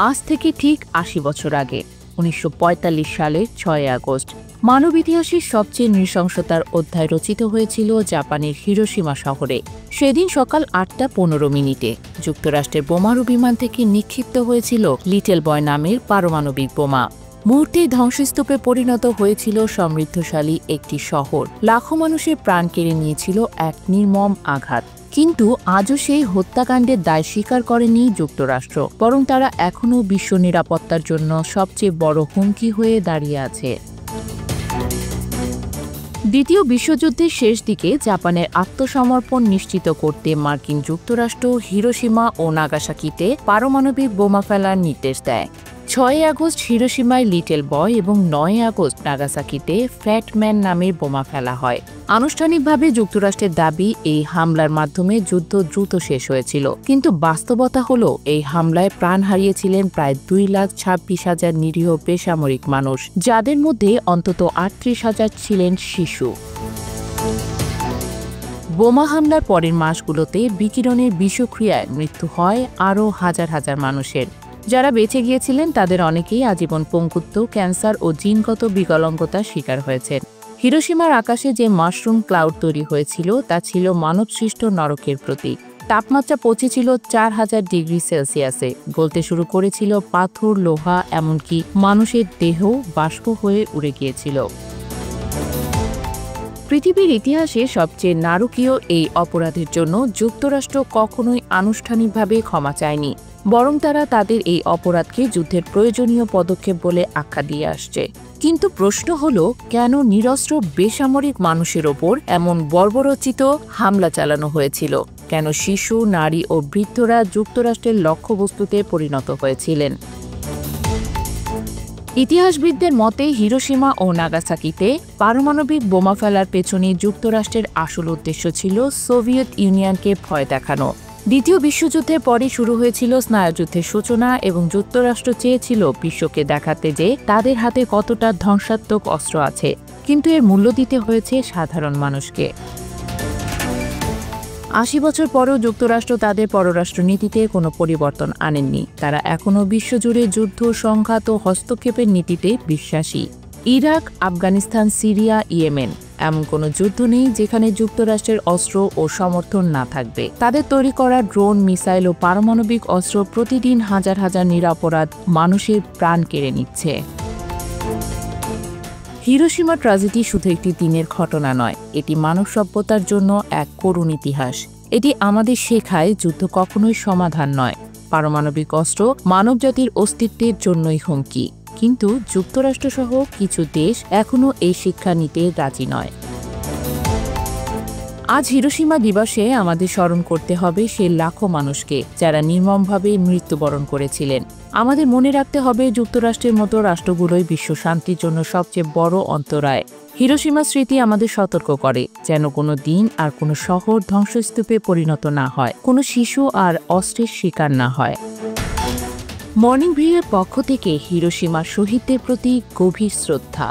আজ থেকে ঠিক ৮০ বছর আগে ১৯৪৫ সালের ৬ আগস্ট মানব ইতিহাসের সবচেয়ে নৃশংসতার অধ্যায় রচিত হয়েছিল জাপানের হিরোশিমা শহরে। সেদিন সকাল ৮টা ১৫ যুক্তরাষ্ট্রের বোমারু বিমান থেকে নিক্ষিপ্ত হয়েছিল লিটল বয় নামের পারমাণবিক বোমা। মুহূর্তেই ধ্বংসস্তূপে পরিণত হয়েছিল সমৃদ্ধশালী একটি শহর। লাখো মানুষের প্রাণ কেড়ে নিয়েছিল এক নির্মম আঘাত। কিন্তু আজও সেই হত্যাকাণ্ডের দায় স্বীকার করেনি যুক্তরাষ্ট্র, বরং তারা এখনও বিশ্ব নিরাপত্তার জন্য সবচেয়ে বড় হুমকি হয়ে দাঁড়িয়ে আছে। দ্বিতীয় বিশ্বযুদ্ধের শেষ দিকে জাপানের আত্মসমর্পণ নিশ্চিত করতে মার্কিন যুক্তরাষ্ট্র হিরোশিমা ও নাগাসাকিতে পারমাণবিক বোমা ফেলার নির্দেশ দেয়। ৬ আগস্ট হিরোশিমায় লিটল বয় এবং ৯ আগস্ট নাগাসাকিতে ফ্যাট ম্যান নামের বোমা ফেলা হয়। আনুষ্ঠানিকভাবে যুক্তরাষ্ট্রের দাবি, এই হামলার মাধ্যমে যুদ্ধ দ্রুত শেষ হয়েছিল, কিন্তু বাস্তবতা হল এই হামলায় প্রাণ হারিয়েছিলেন প্রায় ২,২৬,০০০ নিরীহ বেসামরিক মানুষ, যাদের মধ্যে অন্তত ৩৮,০০০ ছিলেন শিশু। বোমা হামলার পরের মাসগুলোতে বিকিরণের বিষক্রিয়ায় মৃত্যু হয় আরও হাজার হাজার মানুষের। যারা বেঁচে গিয়েছিলেন তাদের অনেকেই আজীবন পঙ্গুত্ব, ক্যান্সার ও জিনগত বিকলাঙ্গতার শিকার হয়েছেন। হিরোশিমার আকাশে যে মাশরুম ক্লাউড তৈরি হয়েছিল তা ছিল মানবসৃষ্ট নরকের প্রতীক। তাপমাত্রা পৌঁছেছিল ৪,০০০ ডিগ্রি সেলসিয়াসে, গলতে শুরু করেছিল পাথর, লোহা, এমনকি মানুষের দেহ বাষ্প হয়ে উড়ে গিয়েছিল। পৃথিবীর ইতিহাসে সবচেয়ে নারকীয় এই অপরাধের জন্য যুক্তরাষ্ট্র কখনোই আনুষ্ঠানিকভাবে ক্ষমা চায়নি, বরং তারা তাদের এই অপরাধকে যুদ্ধের প্রয়োজনীয় পদক্ষেপ বলে আখ্যা দিয়ে আসছে। কিন্তু প্রশ্ন হল, কেন নিরস্ত্র বেসামরিক মানুষের ওপর এমন বর্বরোচিত হামলা চালানো হয়েছিল? কেন শিশু, নারী ও বৃদ্ধরা যুক্তরাষ্ট্রের লক্ষ্যবস্তুতে পরিণত হয়েছিলেন? ইতিহাসবিদদের মতে হিরোশিমা ও নাগাসাকিতে পারমাণবিক বোমা ফেলার পেছনে যুক্তরাষ্ট্রের আসল উদ্দেশ্য ছিল সোভিয়েত ইউনিয়নকে ভয় দেখানো। দ্বিতীয় বিশ্বযুদ্ধের পরে শুরু হয়েছিল স্নায়ুযুদ্ধের সূচনা এবং যুক্তরাষ্ট্র চেয়েছিল বিশ্বকে দেখাতে যে তাদের হাতে কতটা ধ্বংসাত্মক অস্ত্র আছে, কিন্তু এর মূল্য দিতে হয়েছে সাধারণ মানুষকে। ৮০ বছর পরেও যুক্তরাষ্ট্র তাদের পররাষ্ট্রনীতিতে কোনো পরিবর্তন আনেননি। তারা এখনও বিশ্বজুড়ে যুদ্ধ, সংঘাত ও হস্তক্ষেপের নীতিতে বিশ্বাসী। ইরাক, আফগানিস্তান, সিরিয়া, ইয়েমেন, এমন কোনো যুদ্ধ নেই যেখানে যুক্তরাষ্ট্রের অস্ত্র ও সমর্থন না থাকবে। তাদের তৈরি করা ড্রোন, মিসাইল ও পারমাণবিক অস্ত্র প্রতিদিন হাজার হাজার নিরপরাধ মানুষের প্রাণ কেড়ে নিচ্ছে। হিরোশিমা ট্র্যাজেডি শুধু একটি দিনের ঘটনা নয়, এটি মানব সভ্যতার জন্য এক করুণ ইতিহাস। এটি আমাদের শেখায় যুদ্ধ কখনোই সমাধান নয়। পারমাণবিক অস্ত্র মানবজাতির অস্তিত্বের জন্যই হুমকি, কিন্তু যুক্তরাষ্ট্রসহ কিছু দেশ এখনও এই শিক্ষা নিতে রাজি নয়। আজ হিরোশিমা দিবসে আমাদের স্মরণ করতে হবে সে লাখো মানুষকে যারা নির্মমভাবে মৃত্যুবরণ করেছিলেন। আমাদের মনে রাখতে হবে যুক্তরাষ্ট্রের মতো রাষ্ট্রগুলোই বিশ্ব শান্তির জন্য সবচেয়ে বড় অন্তরায়। হিরোশিমা স্মৃতি আমাদের সতর্ক করে যেন কোনো দিন আর কোনো শহর ধ্বংসস্তূপে পরিণত না হয়, কোনো শিশু আর অস্ত্রের শিকার না হয়। মর্নিং ভিউয়ের পক্ষ থেকে হিরোশিমার শহীদদের প্রতি গভীর শ্রদ্ধা।